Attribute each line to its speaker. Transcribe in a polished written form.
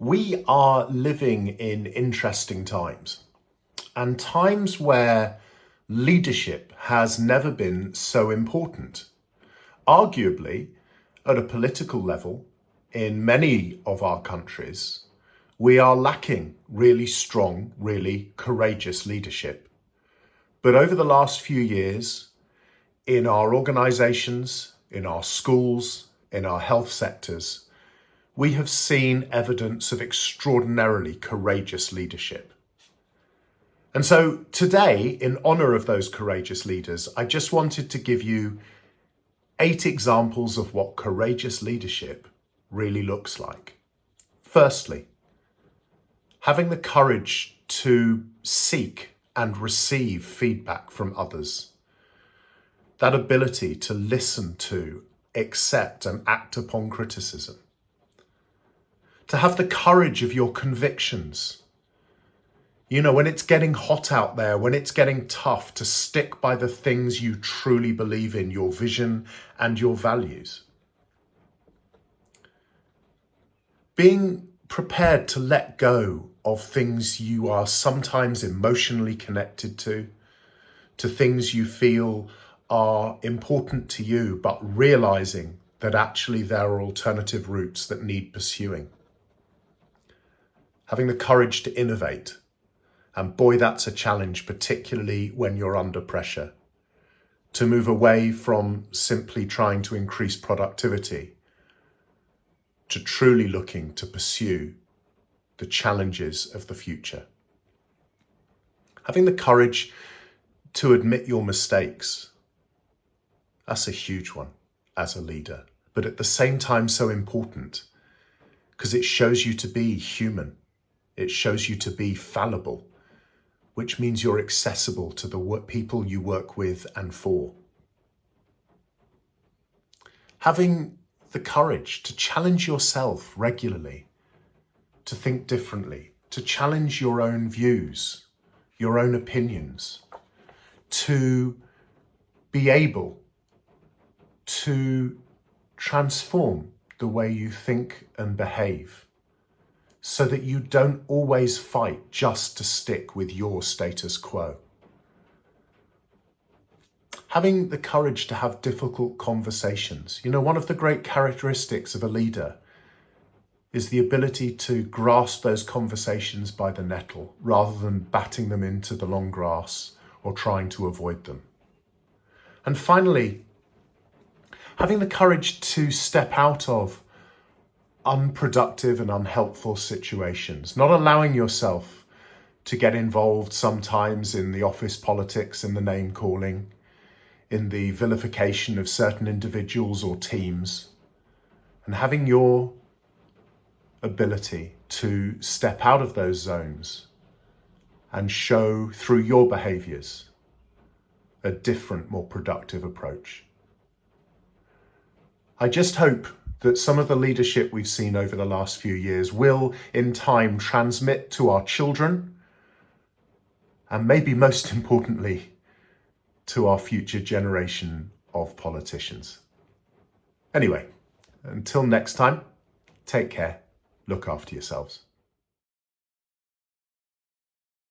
Speaker 1: We are living in interesting times, and times where leadership has never been so important. Arguably, at a political level, in many of our countries, we are lacking really strong, really courageous leadership. But over the last few years, in our organisations, in our schools, in our health sectors, we have seen evidence of extraordinarily courageous leadership. And so today, in honour of those courageous leaders, I just wanted to give you 8 examples of what courageous leadership really looks like. Firstly, having the courage to seek and receive feedback from others. That ability to listen to, accept and act upon criticism. To have the courage of your convictions. You know, when it's getting hot out there, when it's getting tough, to stick by the things you truly believe in, your vision and your values. Being prepared to let go of things you are sometimes emotionally connected to things you feel are important to you, but realizing that actually there are alternative routes that need pursuing. Having the courage to innovate. And boy, that's a challenge, particularly when you're under pressure. To move away from simply trying to increase productivity to truly looking to pursue the challenges of the future. Having the courage to admit your mistakes. That's a huge one as a leader, but at the same time so important because it shows you to be human. It shows you to be fallible, which means you're accessible to the people you work with and for. Having the courage to challenge yourself regularly, to think differently, to challenge your own views, your own opinions, to be able to transform the way you think and behave, so that you don't always fight just to stick with your status quo. Having the courage to have difficult conversations. You know, one of the great characteristics of a leader is the ability to grasp those conversations by the nettle rather than batting them into the long grass or trying to avoid them. And finally, having the courage to step out of unproductive and unhelpful situations, not allowing yourself to get involved sometimes in the office politics and the name calling, in the vilification of certain individuals or teams, and having your ability to step out of those zones and show through your behaviours a different, more productive approach. I just hope that some of the leadership we've seen over the last few years will, in time, transmit to our children, and maybe most importantly, to our future generation of politicians. Anyway, until next time, take care, look after yourselves.